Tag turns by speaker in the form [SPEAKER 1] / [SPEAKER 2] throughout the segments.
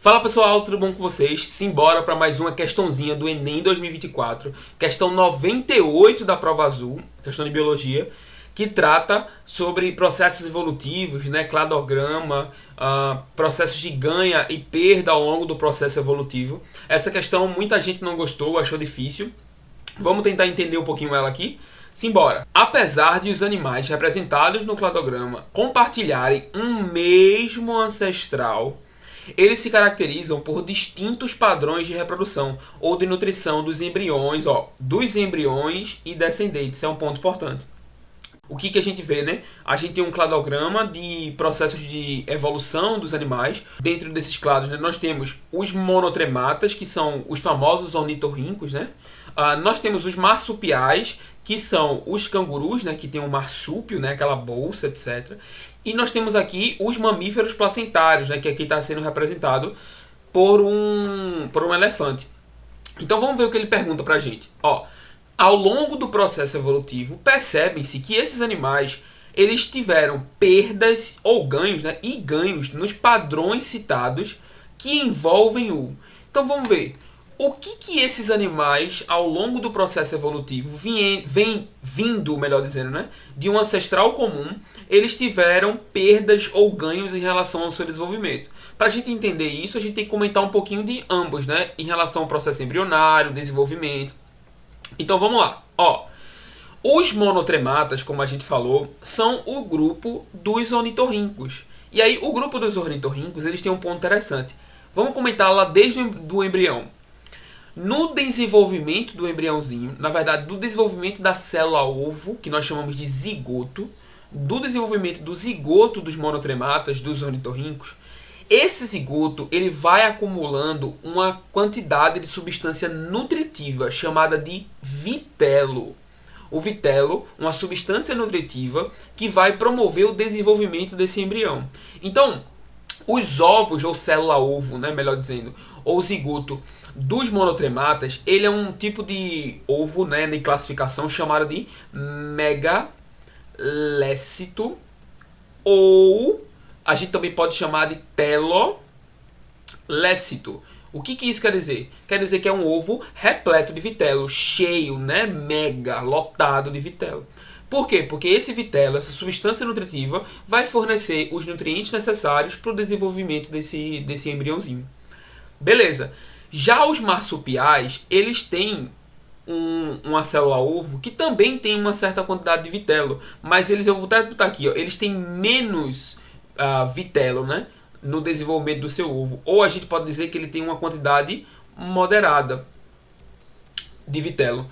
[SPEAKER 1] Fala pessoal, tudo bom com vocês? Simbora para mais uma questãozinha do Enem 2024, questão 98 da prova azul, questão de biologia, que trata sobre processos evolutivos, né, cladograma, processos de ganha e perda ao longo do processo evolutivo. Essa questão muita gente não gostou, achou difícil. Vamos tentar entender um pouquinho ela aqui. Simbora! Apesar de os animais representados no cladograma compartilharem um mesmo ancestral, eles se caracterizam por distintos padrões de reprodução ou de nutrição dos embriões, dos embriões e descendentes. Isso é um ponto importante. O que a gente vê, né? A gente tem um cladograma de processos de evolução dos animais. Dentro desses clados, né, nós temos os monotrematas, que são os famosos ornitorrincos, né? Nós temos os marsupiais, que são os cangurus, né, que tem um marsúpio, né, aquela bolsa, etc. E nós temos aqui os mamíferos placentários, né, que aqui está sendo representado por um elefante. Então vamos ver o que ele pergunta para a gente. Ao longo do processo evolutivo, percebem-se que esses animais eles tiveram perdas ou ganhos, né, e ganhos nos padrões citados que envolvem o... Então vamos ver. O que esses animais, ao longo do processo evolutivo, melhor dizendo, né, de um ancestral comum, eles tiveram perdas ou ganhos em relação ao seu desenvolvimento. Para a gente entender isso, a gente tem que comentar um pouquinho de ambos, né, em relação ao processo embrionário, desenvolvimento. Então vamos lá. Os monotrematas, como a gente falou, são o grupo dos ornitorrincos. E aí, o grupo dos ornitorrincos, eles têm um ponto interessante. Vamos comentar lá desde o embrião. No desenvolvimento do embriãozinho, na verdade, do desenvolvimento da célula-ovo, que nós chamamos de zigoto, do desenvolvimento do zigoto dos monotrematas, dos ornitorrincos, esse zigoto ele vai acumulando uma quantidade de substância nutritiva chamada de vitelo. O vitelo, uma substância nutritiva que vai promover o desenvolvimento desse embrião. Então, os ovos, ou célula-ovo, né, melhor dizendo, ou zigoto dos monotrematas, ele é um tipo de ovo, né, em classificação chamado de megalécito, ou a gente também pode chamar de telolécito. O que isso quer dizer? Quer dizer que é um ovo repleto de vitelo, cheio, né, mega, lotado de vitelo. Por quê? Porque esse vitelo, essa substância nutritiva, vai fornecer os nutrientes necessários para o desenvolvimento desse embriãozinho. Beleza. Já os marsupiais, eles têm uma célula-ovo que também tem uma certa quantidade de vitelo, mas eu vou botar aqui, eles têm menos vitelo, né, no desenvolvimento do seu ovo. Ou a gente pode dizer que ele tem uma quantidade moderada de vitelo.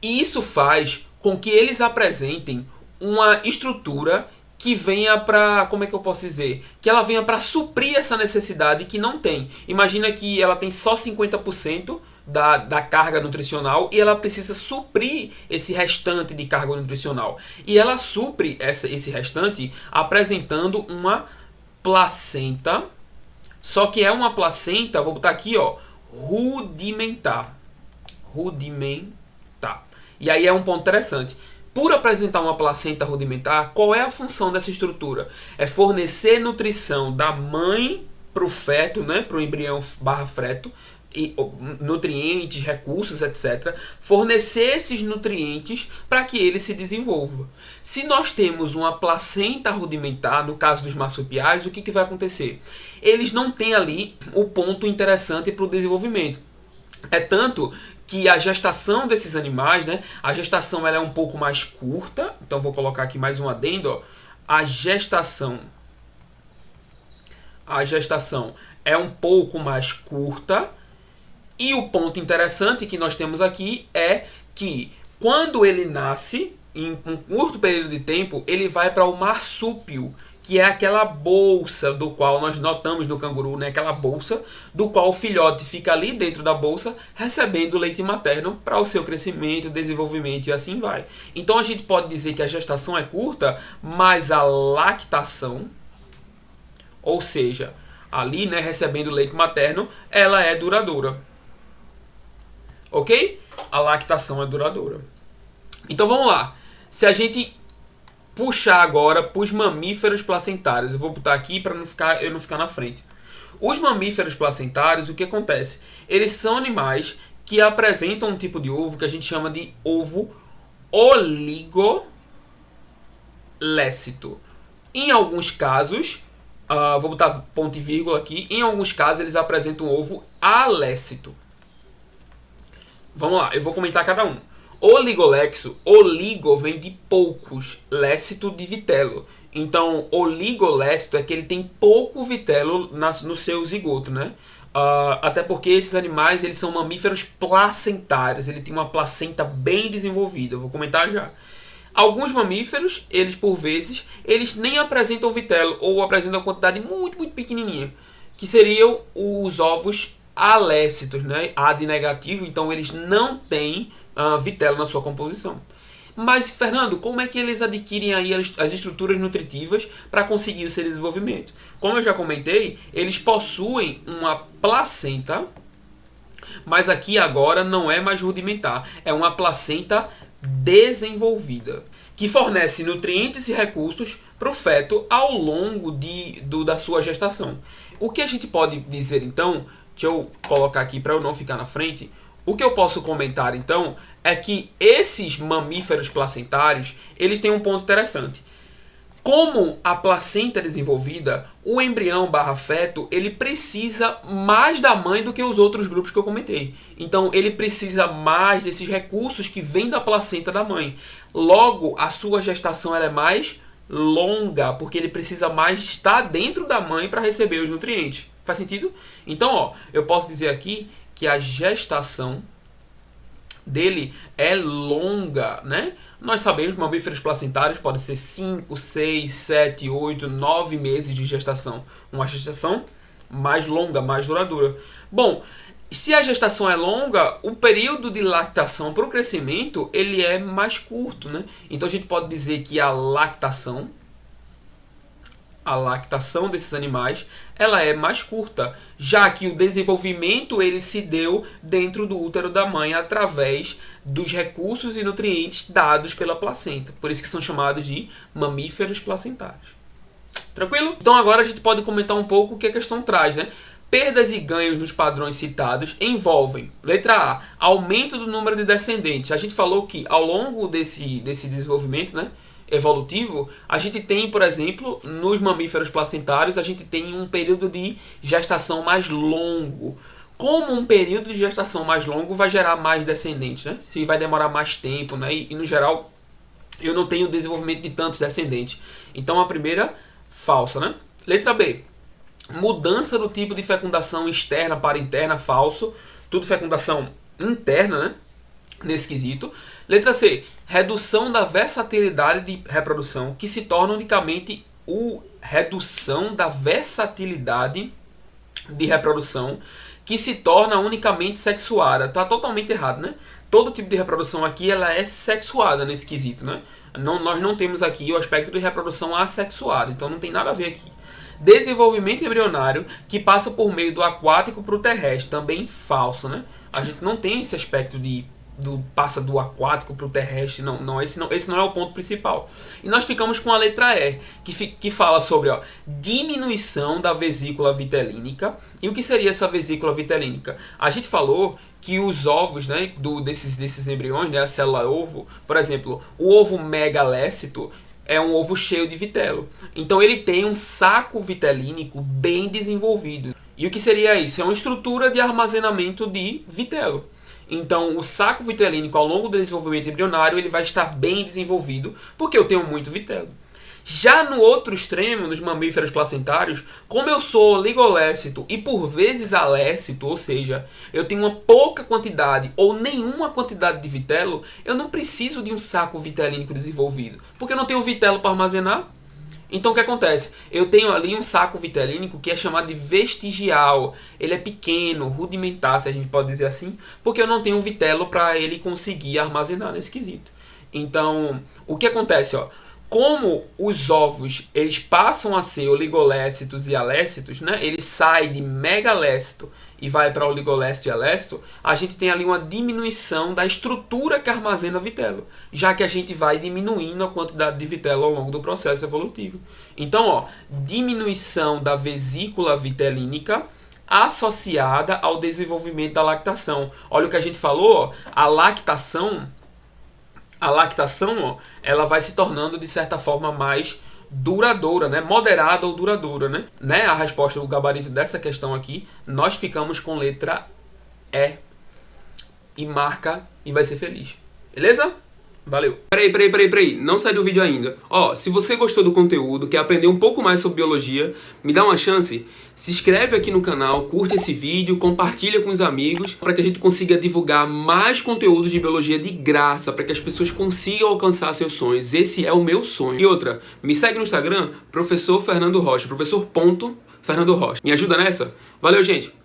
[SPEAKER 1] E isso faz com que eles apresentem uma estrutura que venha para, como é que eu posso dizer? Que ela venha para suprir essa necessidade que não tem. Imagina que ela tem só 50% da carga nutricional e ela precisa suprir esse restante de carga nutricional. E ela supre esse restante apresentando uma placenta, só que é uma placenta, vou botar aqui, rudimentar. Rudimentar. E aí é um ponto interessante. Por apresentar uma placenta rudimentar, qual é a função dessa estrutura? É fornecer nutrição da mãe para o feto, né, para o embrião /feto, e nutrientes, recursos, etc. Fornecer esses nutrientes para que ele se desenvolva. Se nós temos uma placenta rudimentar, no caso dos marsupiais, o que vai acontecer? Eles não têm ali o ponto interessante para o desenvolvimento. É tanto que a gestação desses animais, né, a gestação ela é um pouco mais curta. Então vou colocar aqui mais um adendo. A gestação é um pouco mais curta. E o ponto interessante que nós temos aqui é que quando ele nasce, em um curto período de tempo, ele vai para o marsúpio, que é aquela bolsa do qual nós notamos no canguru, né? Aquela bolsa do qual o filhote fica ali dentro da bolsa recebendo leite materno para o seu crescimento, desenvolvimento e assim vai. Então a gente pode dizer que a gestação é curta, mas a lactação, ou seja, ali, né, recebendo leite materno, ela é duradoura. Ok? A lactação é duradoura. Então vamos lá. Se a gente puxar agora para os mamíferos placentários, eu vou botar aqui para eu não ficar na frente. Os mamíferos placentários, o que acontece? Eles são animais que apresentam um tipo de ovo que a gente chama de ovo oligolécito. Em alguns casos, vou botar ponto e vírgula aqui, em alguns casos eles apresentam um ovo alécito. Vamos lá, eu vou comentar cada um. Oligolexo, oligo vem de poucos, lécito de vitelo. Então, oligolécito é que ele tem pouco vitelo no seu zigoto, né? Até porque esses animais eles são mamíferos placentários, ele tem uma placenta bem desenvolvida, eu vou comentar já. Alguns mamíferos, eles por vezes, eles nem apresentam vitelo ou apresentam uma quantidade muito, muito pequenininha, que seriam os ovos alécitos, né? A de negativo, então eles não têm vitelo na sua composição. Mas, Fernando, como é que eles adquirem aí as estruturas nutritivas para conseguir o seu desenvolvimento? Como eu já comentei, eles possuem uma placenta, mas aqui agora não é mais rudimentar, é uma placenta desenvolvida, que fornece nutrientes e recursos para o feto ao longo da sua gestação. O que a gente pode dizer então, deixa eu colocar aqui para eu não ficar na frente, o que eu posso comentar então é que esses mamíferos placentários, eles têm um ponto interessante. Como a placenta é desenvolvida, o embrião / feto, ele precisa mais da mãe do que os outros grupos que eu comentei. Então, ele precisa mais desses recursos que vêm da placenta da mãe. Logo, a sua gestação ela é mais longa, porque ele precisa mais estar dentro da mãe para receber os nutrientes. Faz sentido? Então, eu posso dizer aqui que a gestação dele é longa, né? Nós sabemos que mamíferos placentários podem ser 5, 6, 7, 8, 9 meses de gestação. Uma gestação mais longa, mais duradoura. Bom, se a gestação é longa, o período de lactação para o crescimento ele é mais curto, né? Então a gente pode dizer que a lactação desses animais ela é mais curta, já que o desenvolvimento ele se deu dentro do útero da mãe através dos recursos e nutrientes dados pela placenta. Por isso que são chamados de mamíferos placentários. Tranquilo? Então agora a gente pode comentar um pouco o que a questão traz, né? Perdas e ganhos nos padrões citados envolvem, letra A, aumento do número de descendentes. A gente falou que ao longo desse desenvolvimento, né, evolutivo, a gente tem, por exemplo, nos mamíferos placentários, a gente tem um período de gestação mais longo. Como um período de gestação mais longo vai gerar mais descendentes, né? E vai demorar mais tempo, né? E no geral, eu não tenho desenvolvimento de tantos descendentes. Então, a primeira, falsa, né? Letra B. Mudança do tipo de fecundação externa para interna, falso. Tudo fecundação interna, né? Nesse quesito. Letra C. Redução da versatilidade de reprodução, que se torna unicamente redução da versatilidade de reprodução, que se torna unicamente sexuada. Está totalmente errado, né? Todo tipo de reprodução aqui ela é sexuada nesse quesito, né? Nós não temos aqui o aspecto de reprodução assexuada, então não tem nada a ver aqui. Desenvolvimento embrionário que passa por meio do aquático para o terrestre, também falso, né? A gente não tem esse aspecto passa do aquático para o terrestre, esse não é o ponto principal. E nós ficamos com a letra E, que fala sobre diminuição da vesícula vitelínica. E o que seria essa vesícula vitelínica? A gente falou que os ovos, né, desses embriões, né, a célula ovo, por exemplo, o ovo megalécito é um ovo cheio de vitelo. Então ele tem um saco vitelínico bem desenvolvido. E o que seria isso? É uma estrutura de armazenamento de vitelo. Então, o saco vitelínico, ao longo do desenvolvimento embrionário, ele vai estar bem desenvolvido, porque eu tenho muito vitelo. Já no outro extremo, nos mamíferos placentários, como eu sou oligolécito e por vezes alécito, ou seja, eu tenho uma pouca quantidade ou nenhuma quantidade de vitelo, eu não preciso de um saco vitelínico desenvolvido, porque eu não tenho vitelo para armazenar. Então o que acontece? Eu tenho ali um saco vitelínico que é chamado de vestigial. Ele é pequeno, rudimentar, se a gente pode dizer assim, porque eu não tenho vitelo para ele conseguir armazenar nesse quesito. Então, o que acontece? Como os ovos eles passam a ser oligolécitos e alécitos, né? Ele sai de megalécito e vai para oligolécito e alécito, a gente tem ali uma diminuição da estrutura que armazena vitelo, já que a gente vai diminuindo a quantidade de vitelo ao longo do processo evolutivo. Então, ó, diminuição da vesícula vitelínica associada ao desenvolvimento da lactação. Olha o que a gente falou, ó, a lactação, ó, ela vai se tornando de certa forma mais duradoura, né? Moderada ou duradoura, né? A resposta, o gabarito dessa questão aqui, nós ficamos com letra E. E marca e vai ser feliz. Beleza? Valeu. Peraí. Não sai do vídeo ainda. Ó, se você gostou do conteúdo, quer aprender um pouco mais sobre biologia, me dá uma chance. Se inscreve aqui no canal, curte esse vídeo, compartilha com os amigos, para que a gente consiga divulgar mais conteúdos de biologia de graça, para que as pessoas consigam alcançar seus sonhos. Esse é o meu sonho. E outra, me segue no Instagram, professor Fernando Rocha, professor.Fernando Rocha. Me ajuda nessa? Valeu, gente!